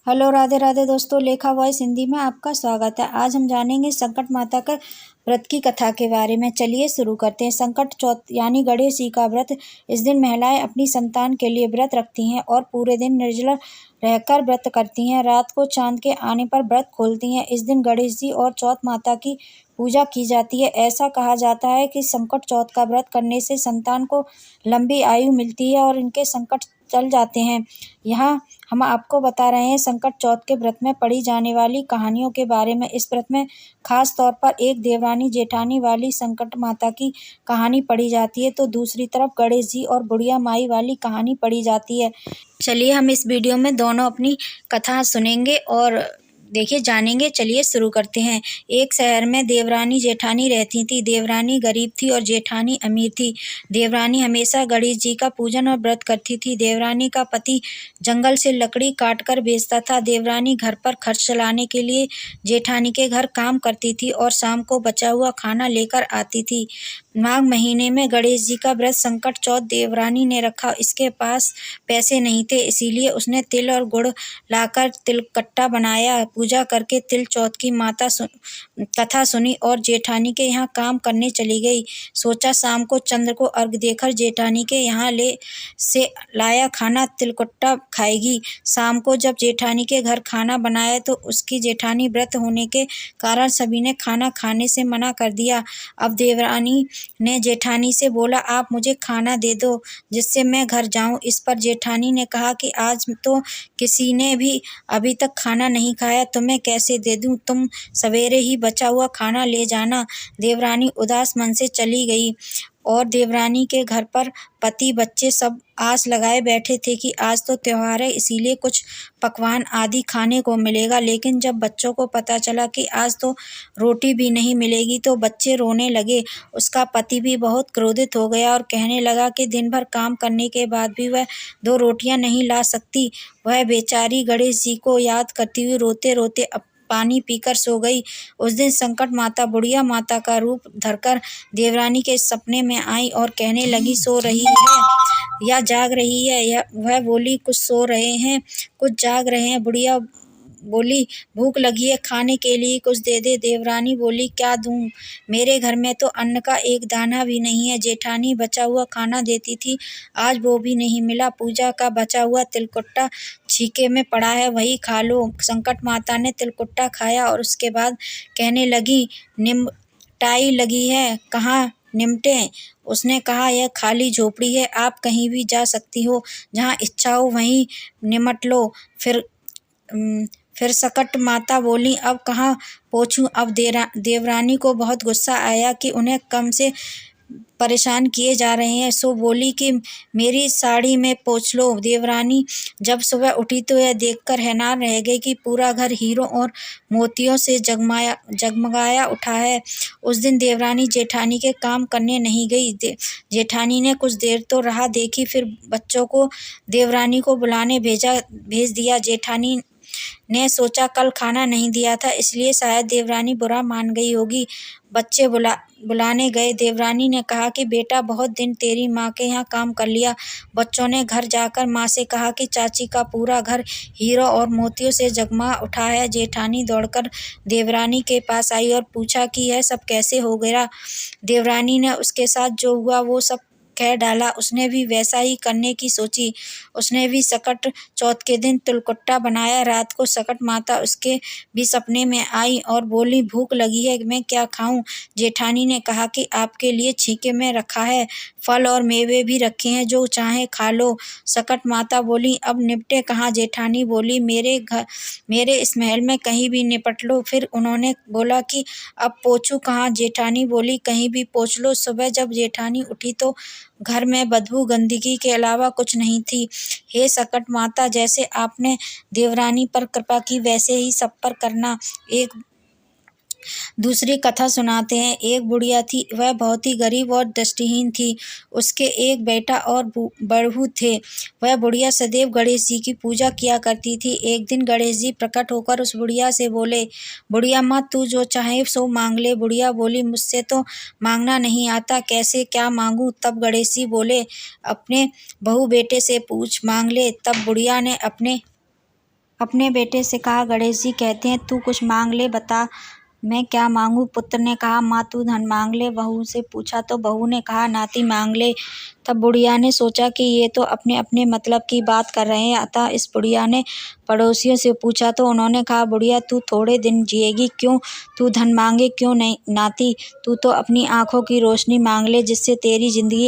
Hello Radhe Radhe दोस्तों, लेखा voice Hindi में आपका स्वागत है। आज हम जानेंगे संकट माता का व्रत की कथा के बारे में। चलिए शुरू करते हैं। संकट चौथ यानी गणेश जी का व्रत। इस दिन महिलाएं अपनी संतान के लिए व्रत रखती हैं और पूरे दिन निर्जला रहकर व्रत करती हैं। रात को चांद के आने पर व्रत खोलती हैं। इस दिन गणेश जी और चौथ माता की पूजा की जाती है। ऐसा कहा जाता है कि संकट चौथ का व्रत करने से संतान को लंबी आयु मिलती है और इनके संकट चल जाते हैं। यहाँ हम आपको बता रहे हैं संकट चौथ के व्रत में पढ़ी जाने वाली कहानियों के बारे में। इस व्रत में खास तौर पर एक देवरानी जेठानी वाली संकट माता की कहानी पढ़ी जाती है, तो दूसरी तरफ गणेश जी और बुढ़िया माई वाली कहानी पढ़ी जाती है। चलिए हम इस वीडियो में दोनों अपनी कथा सुनेंगे और देखिए जानेंगे। चलिए शुरू करते हैं। एक शहर में देवरानी जेठानी रहती थी। देवरानी गरीब थी और जेठानी अमीर थी। देवरानी हमेशा गणेश जी का पूजन और व्रत करती थी। देवरानी का पति जंगल से लकड़ी काट कर बेचता था। देवरानी घर पर खर्च चलाने के लिए जेठानी के घर काम करती थी और शाम को बचा हुआ खाना लेकर आती थी। माघ महीने में गणेश जी का व्रत संकट चौथ देवरानी ने रखा। इसके पास पैसे नहीं थे, इसीलिए उसने तिल और गुड़ लाकर तिलकट्टा बनाया। पूजा करके तिल चौथ की कथा सुनी और जेठानी के यहाँ काम करने चली गई। सोचा शाम को चंद्र को अर्घ देकर जेठानी के यहाँ से लाया खाना तिलकुट्टा खाएगी। शाम को जब जेठानी के घर खाना बनाया तो उसकी जेठानी व्रत होने के कारण सभी ने खाना खाने से मना कर दिया। अब देवरानी ने जेठानी से बोला, आप मुझे खाना दे दो जिससे मैं घर जाऊं। इस पर जेठानी ने कहा कि आज तो किसी ने भी अभी तक खाना नहीं खाया, तुम्हें कैसे दे दूं, तुम सवेरे ही बचा हुआ खाना ले जाना। देवरानी उदास मन से चली गई और देवरानी के घर पर पति बच्चे सब आस लगाए बैठे थे कि आज तो त्योहार है, इसीलिए कुछ पकवान आदि खाने को मिलेगा। लेकिन जब बच्चों को पता चला कि आज तो रोटी भी नहीं मिलेगी तो बच्चे रोने लगे। उसका पति भी बहुत क्रोधित हो गया और कहने लगा कि दिन भर काम करने के बाद भी वह 2 रोटियां नहीं ला सकती। वह बेचारी गणेश जी को याद करती हुई रोते रोते पानी पीकर सो गई। उस दिन संकट माता बुढ़िया माता का रूप धरकर देवरानी के सपने में आई और कहने लगी, सो रही है या जाग रही है? वह बोली, कुछ सो रहे हैं, कुछ जाग रहे हैं। बुढ़िया बोली, भूख लगी है, खाने के लिए कुछ दे दे। देवरानी बोली, क्या दूं? मेरे घर में तो अन्न का एक दाना भी नहीं है। जेठानी बचा हुआ खाना देती थी, आज वो भी नहीं मिला। पूजा का बचा हुआ तिलकुट्टा छीके में पड़ा है, वही खा लो। संकट माता ने तिलकुट्टा खाया और उसके बाद कहने लगी, निमटाई लगी है, कहाँ निमटे? उसने कहा, यह खाली झोपड़ी है, आप कहीं भी जा सकती हो, जहाँ इच्छा हो वहीं निमट लो। फिर संकट माता बोली, अब कहाँ पोंछूं? अब देवरानी को बहुत गुस्सा आया कि उन्हें कम से परेशान किए जा रहे हैं, सो बोली कि मेरी साड़ी में पोंछ लो। देवरानी जब सुबह उठी तो यह देखकर हैरान रह गई कि पूरा घर हीरों और मोतियों से जगमगाया उठा है। उस दिन देवरानी जेठानी के काम करने नहीं गई। जेठानी ने कुछ देर तो राह देखी, फिर बच्चों को देवरानी को बुलाने भेज दिया। जेठानी ने सोचा कल खाना नहीं दिया था, इसलिए शायद देवरानी बुरा मान गई होगी। बच्चे बुलाने गए। देवरानी ने कहा कि बेटा, बहुत दिन तेरी माँ के यहाँ काम कर लिया। बच्चों ने घर जाकर माँ से कहा कि चाची का पूरा घर हीरो और मोतियों से जगमगा उठा है। जेठानी दौड़कर देवरानी के पास आई और पूछा कि यह सब कैसे हो गया। देवरानी ने उसके साथ जो हुआ वो सब कह डाला। उसने भी वैसा ही करने की सोची। उसने भी संकट चौथ के दिन तिलकुट्टा बनाया। रात को संकट माता उसके भी सपने में आई और बोली, भूख लगी है, मैं क्या खाऊं? जेठानी ने कहा कि आपके लिए छीके में रखा है, फल और मेवे भी रखे हैं, जो चाहे खा लो। संकट माता बोली, अब निपटे कहाँ? जेठानी बोली, मेरे इस महल में कहीं भी निपट लो। फिर उन्होंने बोला कि अब पोंछूं कहाँ? जेठानी बोली, कहीं भी पोंछ लो। सुबह जब जेठानी उठी तो घर में बदबू गंदगी के अलावा कुछ नहीं थी। हे संकट माता, जैसे आपने देवरानी पर कृपा की वैसे ही सब पर करना। एक दूसरी कथा सुनाते हैं। एक बुढ़िया थी, वह बहुत ही गरीब और दृष्टिहीन थी। उसके एक बेटा और बहू थे। वह बुढ़िया सदैव गणेश जी की पूजा किया करती थी। एक दिन गणेश जी प्रकट होकर उस बुढ़िया से बोले, बुढ़िया माँ, तू जो चाहे सो मांग ले। बुढ़िया बोली, मुझसे तो मांगना नहीं आता, कैसे क्या मांगू? तब गणेश जी बोले, अपने बहू बेटे से पूछ, मांग ले। तब बुढ़िया ने अपने अपने बेटे से कहा। गणेश जी कहते हैं, तू कुछ मांग ले, बता मैं क्या मांगू। पुत्र ने कहा, माँ तू धन मांग ले। बहू से पूछा तो बहू ने कहा, नाती मांग ले। तब बुढ़िया ने सोचा कि ये तो अपने अपने मतलब की बात कर रहे हैं, अतः इस बुढ़िया ने पड़ोसियों से पूछा तो उन्होंने कहा, बुढ़िया तू थोड़े दिन जिएगी, क्यों तू धन मांगे क्यों नहीं नाती, तू तो अपनी आंखों की रोशनी मांग ले, जिससे तेरी जिंदगी।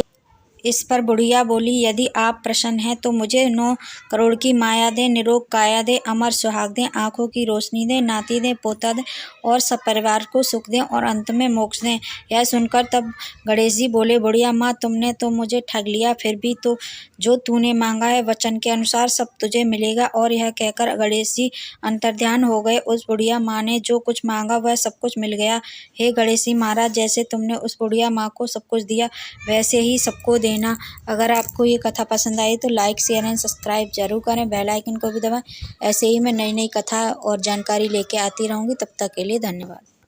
इस पर बुढ़िया बोली, यदि आप प्रसन्न हैं तो मुझे 9 करोड़ की माया दे, निरोग काया दे, अमर सुहाग दे, आंखों की रोशनी दे, नाती दे, पोता दे और सब परिवार को सुख दें और अंत में मोक्ष दें। यह सुनकर तब गणेश जी बोले, बुढ़िया माँ तुमने तो मुझे ठग लिया, फिर भी तो जो तूने मांगा है वचन के अनुसार सब तुझे मिलेगा। और यह कहकर गणेश जी अंतर्ध्यान हो गए। उस बुढ़िया माँ ने जो कुछ मांगा वह सब कुछ मिल गया। हे गणेश जी महाराज, जैसे तुमने उस बुढ़िया माँ को सब कुछ दिया वैसे ही सबको देना। अगर आपको ये कथा पसंद आई तो लाइक शेयर एंड सब्सक्राइब जरूर करें, बेल आइकन को भी दबाएं। ऐसे ही मैं नई नई कथा और जानकारी लेके आती रहूँगी। तब तक के लिए धन्यवाद।